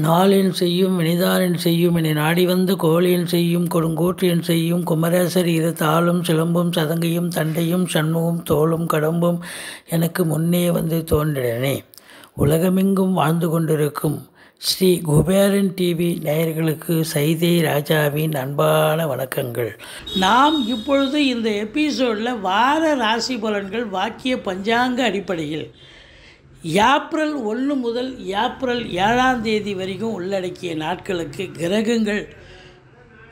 நாளென் செய்யும் வினைதானென் செய்யும் என நாடி வந்த கோளென் செய்யும் கொடுங்கூற்றென் செய்யும் குமரேசர் இரு தாளும் சிலம்பும் சதங்கையும் தண்டையும் சண்முகம் தோளும் கடம்பும் எனக்கு முன்னே வந்து தோன்றினனே. உலகமெங்கும் வாழ்ந்து கொண்டிருக்கும் ஸ்ரீ குபேரன் டிவி நேயர்களுக்கு சைதை ராஜாவின் அன்பான வணக்கங்கள். நாம் இப்பொழுது இந்த எபிசோடில் வார ராசி பலன்கள் வாக்கிய பஞ்சாங்க அடிப்படையில் ஏப்ரல் 1 முதல் ஏப்ரல் 7ஆம் தேதி வரைக்கும் உள்ளடக்கிய நாட்களுக்கு கிரகங்கள்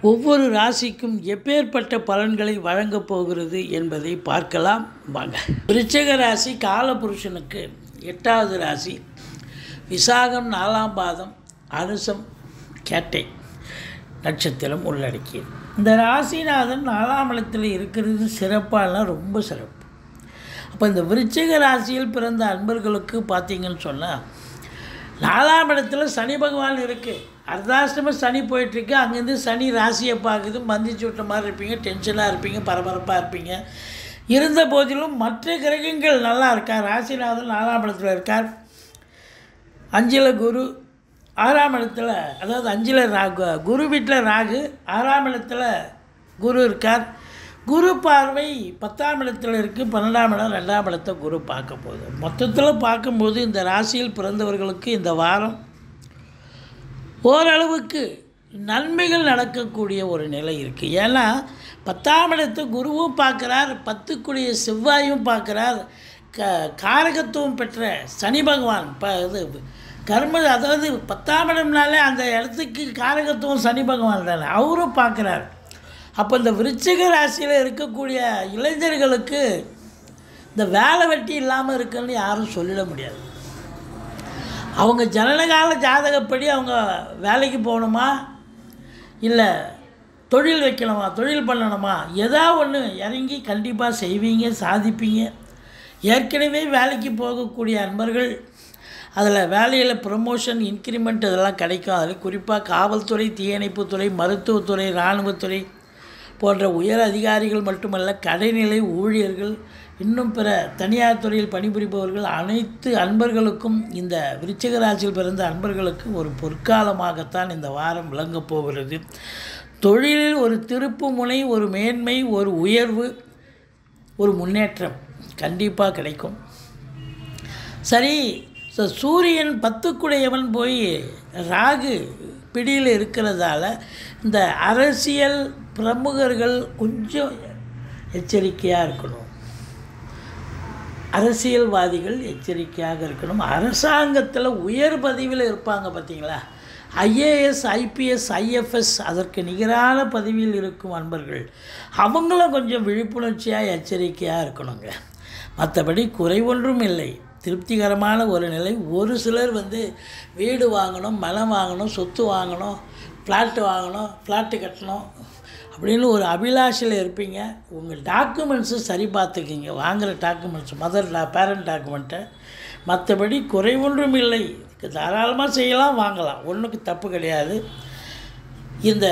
ஒவ்வொரு ராசிக்கும் எப்பேற்பட்ட பலன்களை வழங்கப் போகிறது என்பதை பார்க்கலாம் வாங்க. விருச்சிக ராசி காலபுருஷனுக்கு 8வது ராசி, விசாகம் 4ஆம் பாதம், அனுசம் கேட்டை நட்சத்திரம் உள்ளடக்கியது. இந்த ராசிநாதன் 4ஆம் இடத்தில் இருக்கிறது சிறப்பாலாம், ரொம்ப சிறப்பு. அப்போ இந்த விருச்சிக ராசியில் பிறந்த அன்பர்களுக்கு பார்த்திங்கன்னு சொன்னால் 4ஆம் இடத்துல சனி பகவான் இருக்குது. அர்த்தாஷ்டம சனி போயிட்டுருக்கு. அங்கேருந்து சனி ராசியை பார்க்குது. மந்திச்சு விட்ட மாதிரி இருப்பீங்க, டென்ஷனாக இருப்பீங்க, பரபரப்பாக இருப்பீங்க. இருந்த போதிலும் மற்ற கிரகங்கள் நல்லா இருக்கார். ராசிநாதன் 4ஆம் இடத்துல இருக்கார். 5ல் குரு, 6ஆம் இடத்துல, அதாவது 5ல் ராகு, குரு வீட்டில் ராகு, 6ஆம் இடத்துல குரு இருக்கார். குரு பார்வை 10ஆம் இடத்துல இருக்குது. 12ஆம் இடம் 2ஆம் இடத்தை குரு பார்க்க போகுது. மொத்தத்தில் பார்க்கும்போது இந்த ராசியில் பிறந்தவர்களுக்கு இந்த வாரம் ஓரளவுக்கு நன்மைகள் நடக்கக்கூடிய ஒரு நிலை இருக்குது. ஏன்னா 10ஆம் இடத்தை குருவும் பார்க்குறார், 10க்குடைய செவ்வாயும் பார்க்குறார். காரகத்துவம் பெற்ற சனி பகவான் இது கர்ம, அதாவது 10ஆம் இடம்னாலே அந்த இடத்துக்கு காரகத்துவம் சனி பகவான் தானே, அவரும் பார்க்குறார். அப்போ இந்த விருச்சிக ராசியில் இருக்கக்கூடிய இளைஞர்களுக்கு இந்த வேலை வெட்டி இல்லாமல் இருக்குன்னு யாரும் சொல்லிட முடியாது. அவங்க ஜனனகால ஜாதகப்படி அவங்க வேலைக்கு போகணுமா, இல்லை தொழில் வைக்கணுமா, தொழில் பண்ணணுமா, ஏதாவது ஒன்று இறங்கி கண்டிப்பாக செய்வீங்க, சாதிப்பீங்க. ஏற்கனவே வேலைக்கு போகக்கூடிய அன்பர்கள் அதில் வேலையில் ப்ரமோஷன், இன்க்ரிமெண்ட் இதெல்லாம் கிடைக்கும். அதில் குறிப்பாக காவல்துறை, தீயணைப்புத்துறை, மருத்துவத்துறை, இராணுவத்துறை போன்ற உயர் அதிகாரிகள் மட்டுமல்ல, கடைநிலை ஊழியர்கள், இன்னும் பிற தனியார் துறையில் பணிபுரிபவர்கள் அனைத்து அன்பர்களுக்கும், இந்த விருச்சிக ராசியில் பிறந்த அன்பர்களுக்கு ஒரு பொற்காலமாகத்தான் இந்த வாரம் விளங்கப் போகிறது. தொழிலில் ஒரு திருப்பு முனை, ஒரு மேன்மை, ஒரு உயர்வு, ஒரு முன்னேற்றம் கண்டிப்பாக கிடைக்கும். சரி, சூரியன் 10க்குடையவன் போய் ராகு பிடியில் இருக்கிறதால இந்த அரசியல் பிரமுகர்கள் கொஞ்சம் எச்சரிக்கையாக இருக்கணும். அரசியல்வாதிகள் எச்சரிக்கையாக இருக்கணும். அரசாங்கத்தில் உயர் பதவியில் இருப்பாங்க பார்த்தீங்களா, ஐஏஎஸ், ஐபிஎஸ், ஐஎஃப்எஸ், அதற்கு நிகரான பதவியில் இருக்கும் அன்பர்கள், அவங்களும் கொஞ்சம் விழிப்புணர்ச்சியாக எச்சரிக்கையாக இருக்கணுங்க. மற்றபடி குறை ஒன்றும் இல்லை, திருப்திகரமான ஒரு நிலை. ஒரு சிலர் வீடு வாங்கணும், மனம் வாங்கணும், சொத்து வாங்கணும், ஃப்ளாட்டு வாங்கணும், ஃப்ளாட்டு கட்டணும் அப்படின்னு ஒரு அபிலாஷையில் இருப்பீங்க. உங்கள் டாக்குமெண்ட்ஸை சரி பார்த்துக்கிங்க, வாங்குகிற டாக்குமெண்ட்ஸ், பேரண்ட் டாக்குமெண்ட்டை. மற்றபடி குறை ஒன்றும் இல்லை, தாராளமாக செய்யலாம், வாங்கலாம், ஒன்றுக்கு தப்பு கிடையாது. இந்த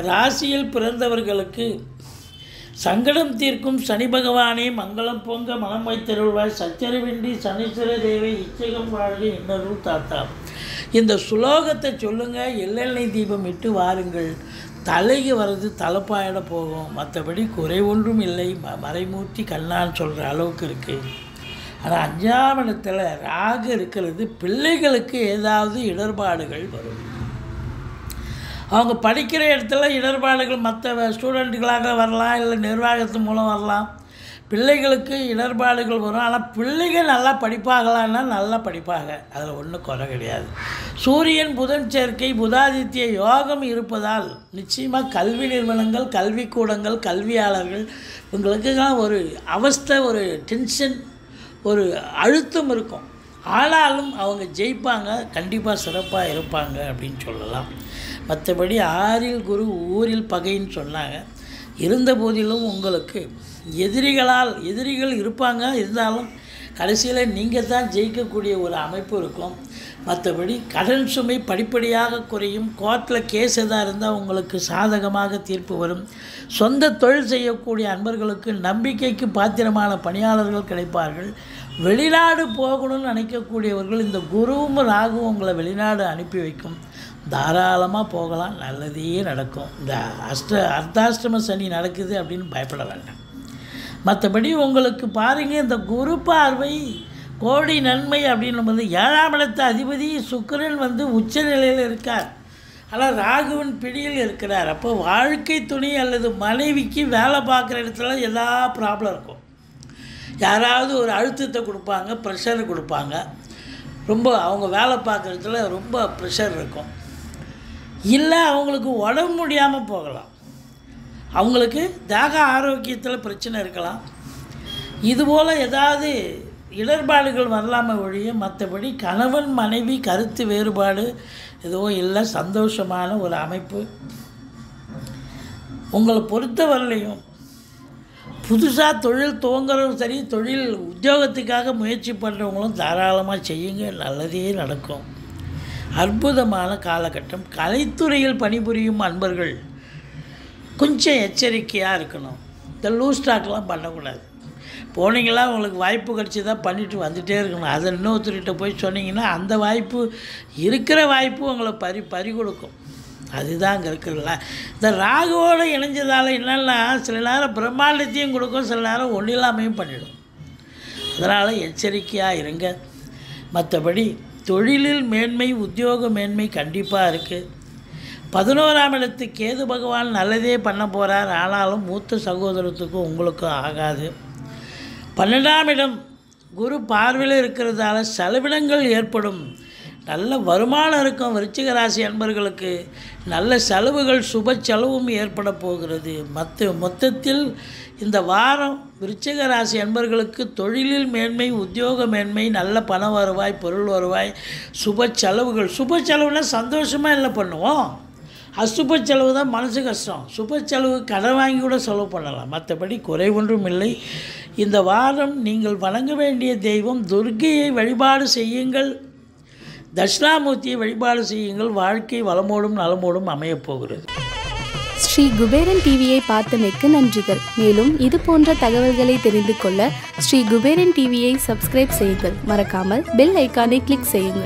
ராசியில் பிறந்தவர்களுக்கு சங்கடம் தீர்க்கும் சனி பகவானே மங்களம் பொங்க மனம் வைத்தருள்வாய், சச்சரவின்றி சனீஸ்வர தேவை இச்சகம் வாழ்க இன்னருள் தாத்தா. இந்த சுலோகத்தை சொல்லுங்கள், எள்ளெண்ணெய் தீபம் இட்டு வாருங்கள், தலைக்கு வர்றது தலைப்பாயிட போகும். மற்றபடி குறை ஒன்றும் இல்லை, மறைமூர்த்தி கண்ணான்னு சொல்கிற அளவுக்கு இருக்குது. ஆனால் 5ஆம் இடத்துல ராகு இருக்கிறது, பிள்ளைகளுக்கு ஏதாவது இடர்பாடுகள் வரும். அவங்க படிக்கிற இடத்துல இடர்பாடுகள் மற்ற ஸ்டூடெண்ட்டுகளாக வரலாம், இல்லை நிர்வாகத்து மூலம் வரலாம். பிள்ளைகளுக்கு இடர்பாடுகள் வரும். ஆனால் பிள்ளைகள் நல்லா படிப்பாகலான்னா நல்லா படிப்பாங்க, அதில் ஒன்றும் குறை கிடையாது. சூரியன் புதன் சேர்க்கை, புதாதித்ய யோகம் இருப்பதால் நிச்சயமாக கல்வி நிறுவனங்கள், கல்விக்கூடங்கள், கல்வியாளர்கள் இவங்களுக்கெல்லாம் ஒரு அவஸ்தை, ஒரு டென்ஷன், ஒரு அழுத்தம் இருக்கும். ஆனாலும் அவங்க ஜெயிப்பாங்க, கண்டிப்பாக சிறப்பாக இருப்பாங்க அப்படின்னு சொல்லலாம். மற்றபடி 6ல் குரு, ஊரில் பகைன்னு சொன்னாங்க. இருந்த போதிலும் உங்களுக்கு எதிரிகள் இருப்பாங்க, இருந்தாலும் கடைசியில் நீங்கள் தான் ஜெயிக்கக்கூடிய ஒரு அமைப்பு இருக்கும். மற்றபடி கடன் சுமை படிப்படியாக குறையும். கோர்ட்டில் கேஸ் எதாக இருந்தால் உங்களுக்கு சாதகமாக தீர்ப்பு வரும். சொந்த தொழில் செய்யக்கூடிய அன்பர்களுக்கு நம்பிக்கைக்கு பாத்திரமான பணியாளர்கள் கிடைப்பார்கள். வெளிநாடு போகணும்னு நினைக்கக்கூடியவர்கள் இந்த குருவும் ராகுவும் உங்களை வெளிநாடு அனுப்பி வைக்கும். தாராளமாக போகலாம், நல்லதே நடக்கும். இந்த அர்த்தாஷ்டம சனி நடக்குது அப்படின்னு பயப்பட வேண்டாம். மற்றபடி உங்களுக்கு பாருங்கள், இந்த குரு பார்வை கோடி நன்மை அப்படின்னு வந்து 7ஆம் இடத்து அதிபதி சுக்கிரன் வந்து உச்ச நிலையில் இருக்கார். ஆனால் ராகுவின் பிடியில் இருக்கிறார். அப்போ வாழ்க்கை துணை அல்லது மனைவிக்கு வேலை பார்க்குற இடத்துல எல்லா ப்ராப்ளம் இருக்கும். யாராவது ஒரு அழுத்தத்தை கொடுப்பாங்க, ப்ரெஷர் கொடுப்பாங்க. ரொம்ப அவங்க வேலை பார்க்குற இடத்துல ரொம்ப ப்ரெஷர் இருக்கும். இல்லை அவங்களுக்கு உடம்பு முடியாமல் போகலாம், அவங்களுக்கு தேக ஆரோக்கியத்தில் பிரச்சனை இருக்கலாம். இதுபோல் ஏதாவது இடர்பாடுகள் வரலாமல் ஒழிய மற்றபடி கணவன் மனைவி கருத்து வேறுபாடு எதுவும் இல்லை. சந்தோஷமான ஒரு அமைப்பு. உங்களை பொறுத்தவரையிலையும் புதுசாக தொழில் துவங்குறதும் சரி, தொழில் உத்தியோகத்துக்காக முயற்சி பண்ணுறவங்களும் தாராளமாக செய்யுங்க, நல்லதே நடக்கும். அற்புதமான காலகட்டம். கலைத்துறையில் பணிபுரியும் அன்பர்கள் கொஞ்சம் எச்சரிக்கையாக இருக்கணும். இந்த லூஸ் ஸ்டாக்லாம் பண்ணக்கூடாது. போனீங்களா உங்களுக்கு வாய்ப்பு கிடச்சி தான் பண்ணிவிட்டு வந்துகிட்டே இருக்கணும். அதை இன்னொருத்தர்கிட்ட போய் சொன்னீங்கன்னா அந்த வாய்ப்பு இருக்கிற வாய்ப்பு உங்களை பறி கொடுக்கும். அதுதான் அங்கே இருக்கிறல. இந்த ராகுவோடு இணைஞ்சதால் என்னென்னா சில நேரம் பிரம்மாண்டத்தையும் கொடுக்கும், சில நேரம் ஒன்றில்லாமையும் பண்ணிடும். அதனால் எச்சரிக்கையாக இருங்க. மற்றபடி தொழிலில் மேன்மை, உத்தியோக மேன்மை கண்டிப்பாக இருக்குது. 11ஆம் இடத்து கேது பகவான் நல்லதே பண்ண போகிறார். ஆனாலும் மூத்த சகோதரத்துக்கும் உங்களுக்கும் ஆகாது. 12ஆம் இடம் குரு பார்வையில் இருக்கிறதால செலவினங்கள் ஏற்படும். நல்ல வருமானம் இருக்கும். விருச்சிக ராசி அன்பர்களுக்கு நல்ல செலவுகள், சுப செலவும் ஏற்பட போகிறது. மொத்தத்தில் இந்த வாரம் விருச்சிக ராசி அன்பர்களுக்கு தொழிலில் மேன்மை, உத்தியோக மேன்மை, நல்ல பண வருவாய், பொருள் வருவாய், சுப செலவுகள். சுப செலவுனா சந்தோஷமாக இல்லை பண்ணுவோம். அசுப செலவு தான் மனசு கஷ்டம். சுப செலவு கடன் வாங்கி கூட செலவு பண்ணலாம். மற்றபடி குறை ஒன்றும் இல்லை. இந்த வாரம் நீங்கள் வணங்க வேண்டிய தெய்வம் துர்க்கையை வழிபாடு செய்யுங்கள், தட்சிணாமூர்த்தியை வழிபாடு செய்யுங்கள். வாழ்க்கை வளமோடும் நலமோடும் அமையப்போகிறது. ஸ்ரீ குபேரன் டிவியை பார்த்தமைக்கு நன்றிகள். மேலும் இது போன்ற தகவல்களை தெரிந்து கொள்ள ஸ்ரீ குபேரன் டிவியை சப்ஸ்கிரைப் செய்யுங்கள். மறக்காமல் பெல் ஐக்கானை கிளிக் செய்யுங்கள்.